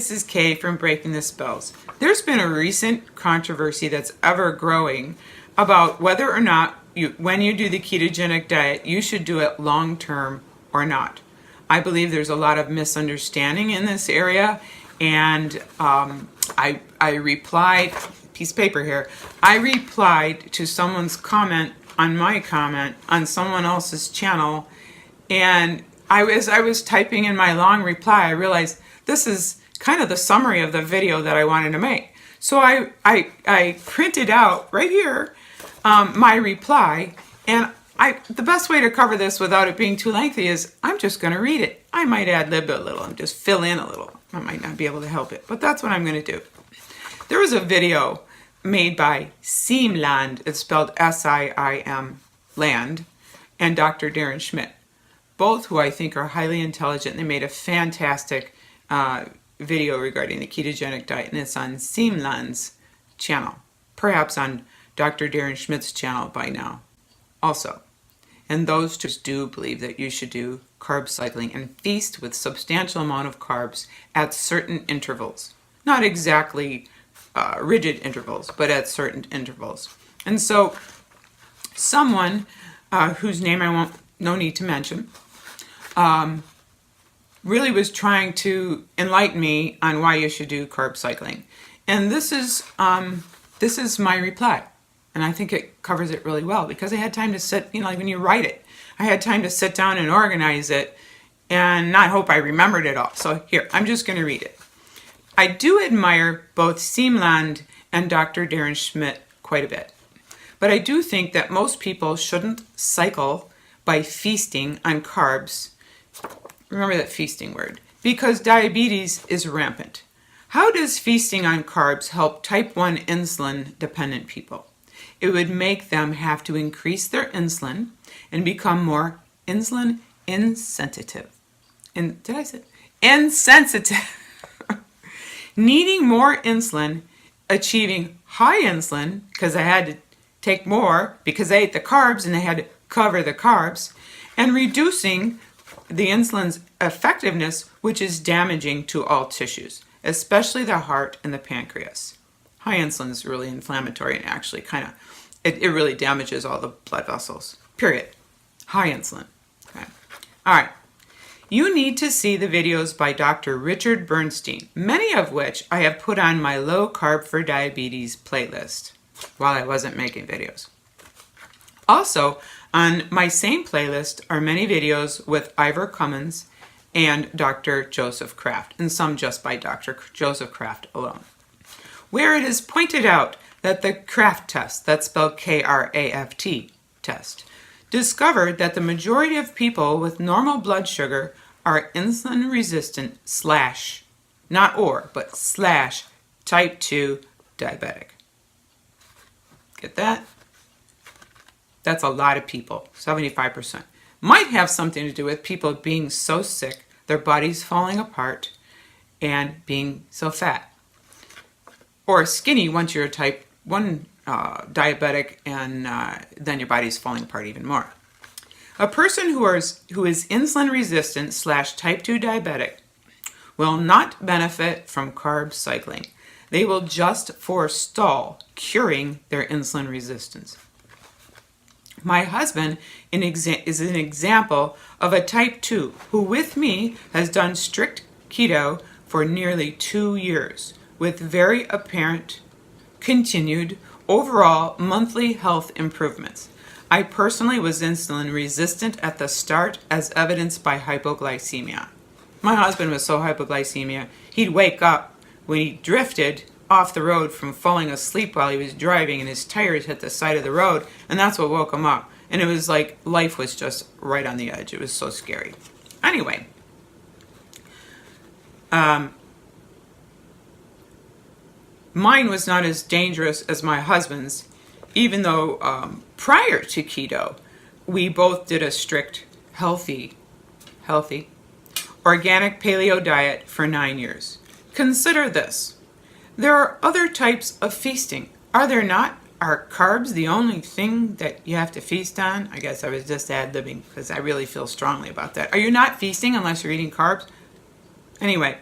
this is Kay from Breaking the Spells. There's been a recent controversy that's ever growing about whether or not when you do the ketogenic diet, you should do it long term or not. I believe there's a lot of misunderstanding in this area, and I replied, piece of paper here, I replied to someone's comment on my comment on someone else's channel, and as I was typing in my long reply, I realized this is kind of the summary of the video that I wanted to make. So I printed out right here my reply, and the best way to cover this without it being too lengthy is I'm just going to read it. I might ad-lib it a little and just fill in a little. I might not be able to help it, but that's what I'm going to do. There was a video made by Seamland, it's spelled S-I-I-M, Land, and Dr. Darren Schmidt, both who I think are highly intelligent. They made a fantastic video regarding the ketogenic diet, and it's on Seamland's channel, perhaps on Dr. Darren Schmidt's channel by now also. And those two do believe that you should do carb cycling and feast with substantial amount of carbs at certain intervals. Not exactly rigid intervals, but at certain intervals. And so someone whose name no need to mention, really was trying to enlighten me on why you should do carb cycling. And this is my reply. And I think it covers it really well because I had time to sit, like when you write it, I had time to sit down and organize it and not hope I remembered it all. So here, I'm just going to read it. I do admire both Seamland and Dr. Darren Schmidt quite a bit. But I do think that most people shouldn't cycle by feasting on carbs. Remember that feasting word. Because diabetes is rampant. How does feasting on carbs help type 1 insulin dependent people? It would make them have to increase their insulin and become more insulin insensitive. Did I say insensitive? Needing more insulin, achieving high insulin, because I had to take more because I ate the carbs and I had to cover the carbs, and reducing the insulin's effectiveness, which is damaging to all tissues, especially the heart and the pancreas. High insulin is really inflammatory and actually it really damages all the blood vessels, period. High insulin. Okay. All right. You need to see the videos by Dr. Richard Bernstein, many of which I have put on my Low Carb for Diabetes playlist while I wasn't making videos. Also, on my same playlist are many videos with Ivor Cummins and Dr. Joseph Kraft, and some just by Dr. Joseph Kraft alone, where it is pointed out that the Kraft test, that's spelled K-R-A-F-T test, discovered that the majority of people with normal blood sugar are insulin resistant / type 2 diabetic. Get that? That's a lot of people, 75%. Might have something to do with people being so sick, their bodies falling apart, and being so fat. Or skinny once you're a type 1 diabetic, and then your body's falling apart even more. A person who is insulin resistant / type 2 diabetic will not benefit from carb cycling. They will just forestall curing their insulin resistance. My husband is an example of a type 2 who with me has done strict keto for nearly 2 years with very apparent continued overall monthly health improvements. I personally was insulin resistant at the start as evidenced by hypoglycemia. My husband was so hypoglycemia, he'd wake up when he drifted off the road from falling asleep while he was driving and his tires hit the side of the road, and that's what woke him up. And it was like life was just right on the edge. It was so scary. Anyway, mine was not as dangerous as my husband's, even though prior to keto, we both did a strict, healthy, organic paleo diet for 9 years. Consider this. There are other types of feasting. Are there not? Are carbs the only thing that you have to feast on? I guess I was just ad-libbing because I really feel strongly about that. Are you not feasting unless you're eating carbs? Anyway,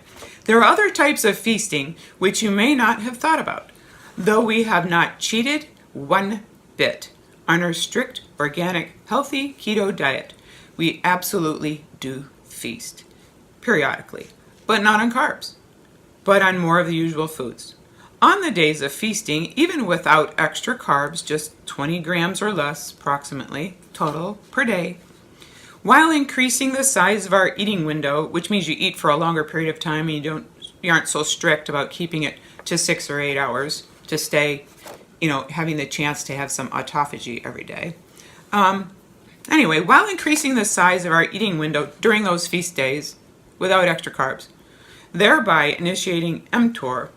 There are other types of feasting which you may not have thought about, though we have not cheated one bit on our strict, organic, healthy keto diet. We absolutely do feast, periodically, but not on carbs, but on more of the usual foods. On the days of feasting, even without extra carbs, just 20 grams or less approximately total per day, while increasing the size of our eating window, which means you eat for a longer period of time and you aren't so strict about keeping it to 6 or 8 hours to stay, having the chance to have some autophagy every day. Anyway, while increasing the size of our eating window during those feast days without extra carbs, thereby initiating mTOR,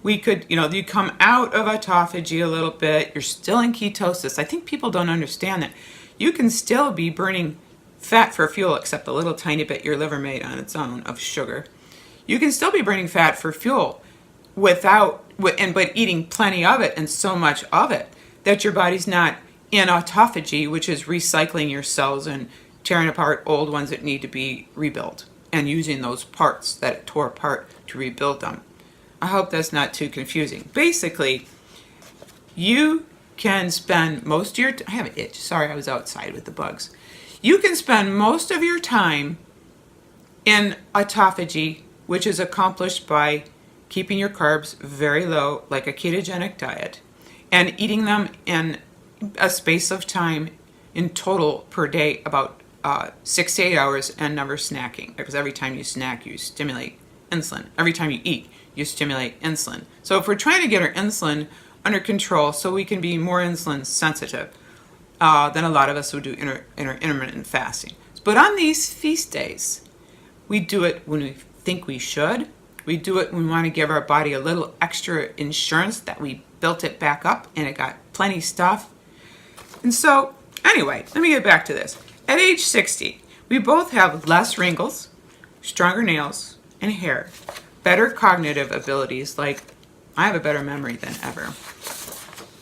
we could, you come out of autophagy a little bit, you're still in ketosis. I think people don't understand that. You can still be burning fat for fuel, except a little tiny bit your liver made on its own of sugar. You can still be burning fat for fuel but eating plenty of it and so much of it that your body's not in autophagy, which is recycling your cells and tearing apart old ones that need to be rebuilt and using those parts that it tore apart to rebuild them. I hope that's not too confusing. Basically, you can spend most of your I have an itch. Sorry, I was outside with the bugs. You can spend most of your time in autophagy, which is accomplished by keeping your carbs very low, like a ketogenic diet, and eating them in a space of time in total per day about 6 to 8 hours, and never snacking, because every time you snack, you stimulate insulin. Every time you eat, you stimulate insulin. So if we're trying to get our insulin under control so we can be more insulin sensitive, then a lot of us would do intermittent fasting. But on these feast days, we do it when we think we should. We do it when we want to give our body a little extra insurance that we built it back up and it got plenty stuff. And so, anyway, let me get back to this. At age 60, we both have less wrinkles, stronger nails and hair, better cognitive abilities, like I have a better memory than ever,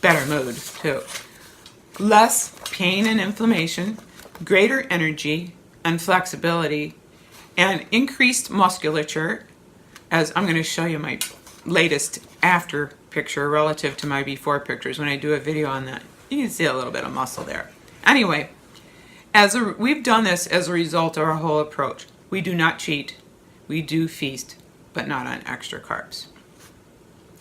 better mood too, less pain and inflammation, greater energy and flexibility, and increased musculature, as I'm going to show you my latest after picture relative to my before pictures when I do a video on that. You can see a little bit of muscle there. Anyway, we've done this as a result of our whole approach. We do not cheat. We do feast, but not on extra carbs.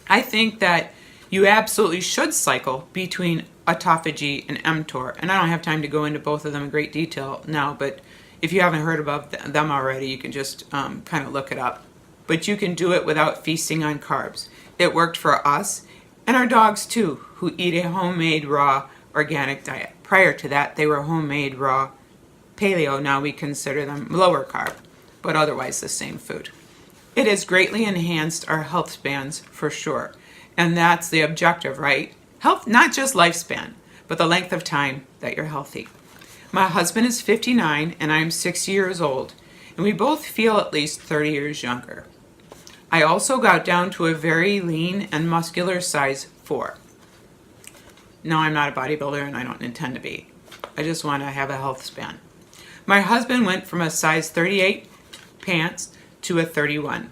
I think that you absolutely should cycle between autophagy and mTOR, and I don't have time to go into both of them in great detail now, but if you haven't heard about them already, you can just kind of look it up. But you can do it without feasting on carbs. It worked for us and our dogs too, who eat a homemade raw organic diet. Prior to that, they were homemade raw paleo. Now we consider them lower carb, but otherwise the same food. It has greatly enhanced our health spans for sure. And that's the objective, right? Health, not just lifespan, but the length of time that you're healthy. My husband is 59 and I'm 60 years old, and we both feel at least 30 years younger. I also got down to a very lean and muscular size 4. No, I'm not a bodybuilder and I don't intend to be. I just want to have a health span. My husband went from a size 38 pants to a 31.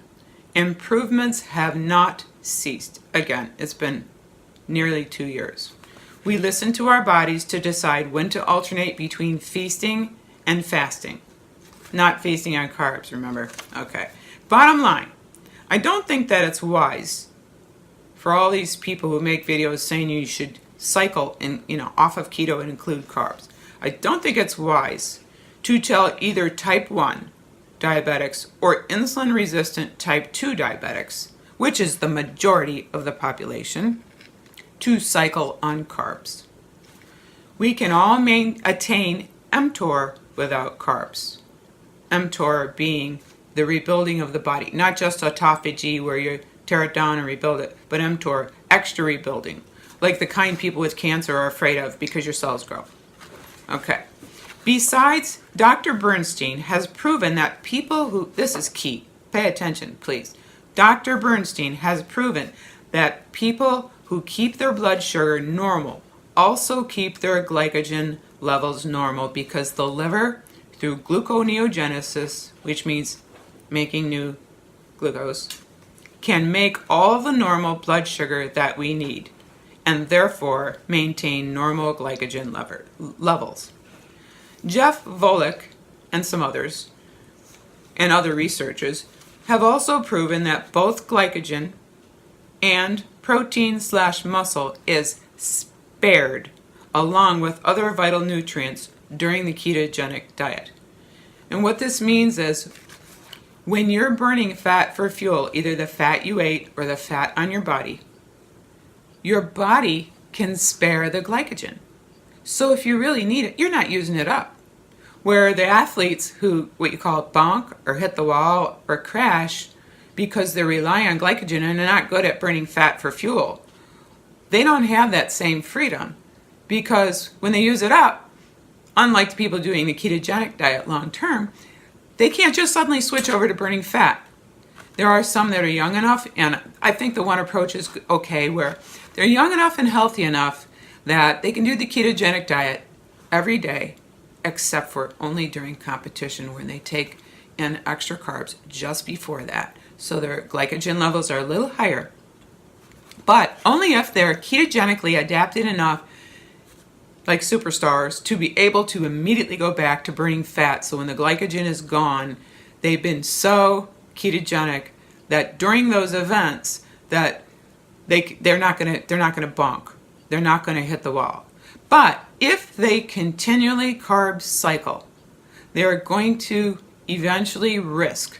Improvements have not ceased. Again, it's been nearly 2 years. We listen to our bodies to decide when to alternate between feasting and fasting. Not feasting on carbs, remember? Okay. Bottom line, I don't think that it's wise for all these people who make videos saying you should cycle off of keto and include carbs. I don't think it's wise to tell either type 1 diabetics or insulin-resistant type 2 diabetics, which is the majority of the population, to cycle on carbs. We can all attain mTOR without carbs. mTOR being the rebuilding of the body, not just autophagy where you tear it down and rebuild it, but mTOR, extra rebuilding, like the kind people with cancer are afraid of because your cells grow. Okay. Besides, Dr. Bernstein has proven that people who, this is key, pay attention, please. Dr. Bernstein has proven that people who keep their blood sugar normal also keep their glycogen levels normal, because the liver, through gluconeogenesis, which means making new glucose, can make all the normal blood sugar that we need and therefore maintain normal glycogen levels. Jeff Volek and some others and other researchers have also proven that both glycogen and protein/muscle is spared along with other vital nutrients during the ketogenic diet. And what this means is when you're burning fat for fuel, either the fat you ate or the fat on your body can spare the glycogen. So if you really need it, you're not using it up. Where the athletes who, what you call bonk or hit the wall or crash because they rely on glycogen and they're not good at burning fat for fuel, they don't have that same freedom because when they use it up, unlike the people doing the ketogenic diet long term, they can't just suddenly switch over to burning fat. There are some that are young enough, and I think the one approach is okay, where they're young enough and healthy enough that they can do the ketogenic diet every day, except for only during competition when they take in extra carbs just before that. So their glycogen levels are a little higher. But only if they're ketogenically adapted enough, like superstars, to be able to immediately go back to burning fat. So when the glycogen is gone, they've been so ketogenic that during those events that they're not going to bonk. They're not going to hit the wall. But if they continually carb cycle, they're going to eventually risk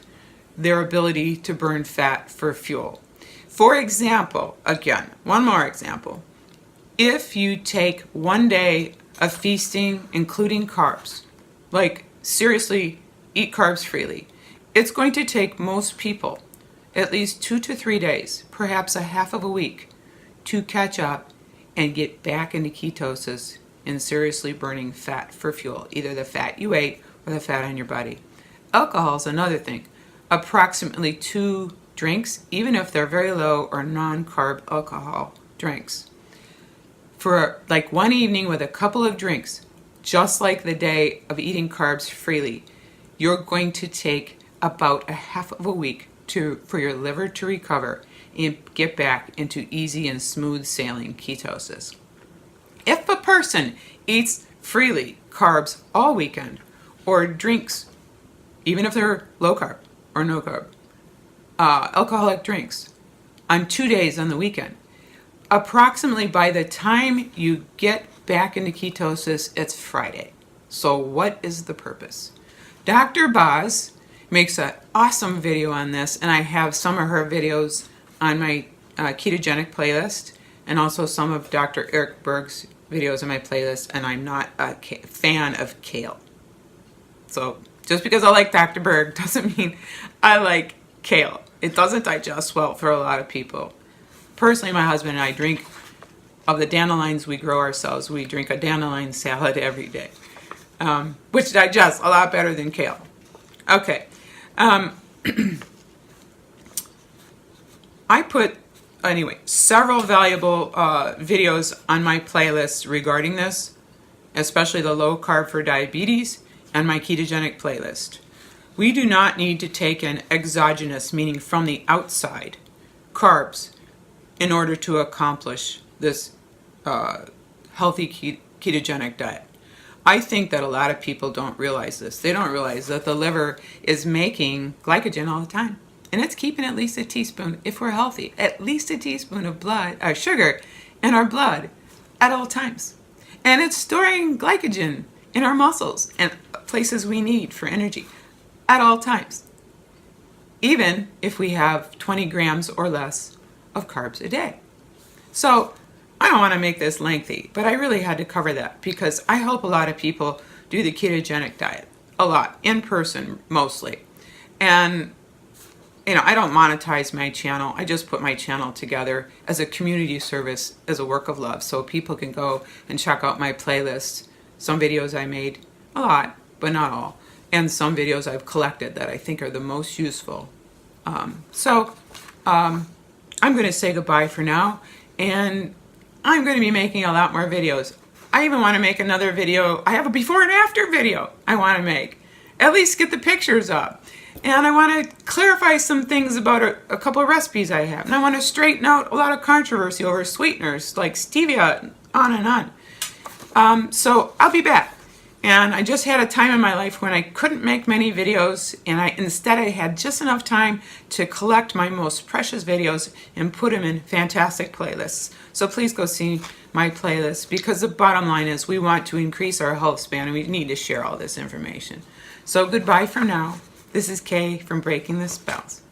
their ability to burn fat for fuel. For example, again, one more example. If you take one day of feasting, including carbs, like seriously eat carbs freely, it's going to take most people at least 2 to 3 days, perhaps a half of a week, to catch up and get back into ketosis and seriously burning fat for fuel, either the fat you ate or the fat on your body. Alcohol is another thing. Approximately 2 drinks, even if they're very low or non-carb alcohol drinks. For like one evening with a couple of drinks, just like the day of eating carbs freely, you're going to take about a half of a week for your liver to recover and get back into easy and smooth sailing ketosis. If a person eats freely carbs all weekend or drinks, even if they're low carb or no carb, alcoholic drinks on 2 days on the weekend, approximately by the time you get back into ketosis, it's Friday. So what is the purpose? Dr. Boz makes an awesome video on this, and I have some of her videos on my ketogenic playlist and also some of Dr. Eric Berg's videos on my playlist, and I'm not a fan of kale. So just because I like Dr. Berg doesn't mean I like kale. It doesn't digest well for a lot of people. Personally, my husband and I drink, of the dandelions we grow ourselves, we drink a dandelion salad every day, which digests a lot better than kale. Okay. I put, anyway, several valuable videos on my playlist regarding this, especially the low carb for diabetes and my ketogenic playlist. We do not need to take in exogenous, meaning from the outside, carbs in order to accomplish this healthy ketogenic diet. I think that a lot of people don't realize this. They don't realize that the liver is making glycogen all the time. And it's keeping at least a teaspoon, if we're healthy, at least a teaspoon of sugar in our blood at all times. And it's storing glycogen in our muscles and places we need for energy at all times, even if we have 20 grams or less of carbs a day. So I don't want to make this lengthy, but I really had to cover that because I help a lot of people do the ketogenic diet, a lot, in person mostly. And I don't monetize my channel. I just put my channel together as a community service, as a work of love, so people can go and check out my playlist. Some videos I made, a lot, but not all, and some videos I've collected that I think are the most useful. I'm going to say goodbye for now, and I'm going to be making a lot more videos. I even want to make another video. I have a before and after video I want to make. At least get the pictures up. And I want to clarify some things about a couple of recipes I have. And I want to straighten out a lot of controversy over sweeteners like stevia, on and on. So I'll be back. And I just had a time in my life when I couldn't make many videos, and instead I had just enough time to collect my most precious videos and put them in fantastic playlists. So please go see my playlist, because the bottom line is we want to increase our health span and we need to share all this information. So goodbye for now. This is Kay from Breaking the Spells.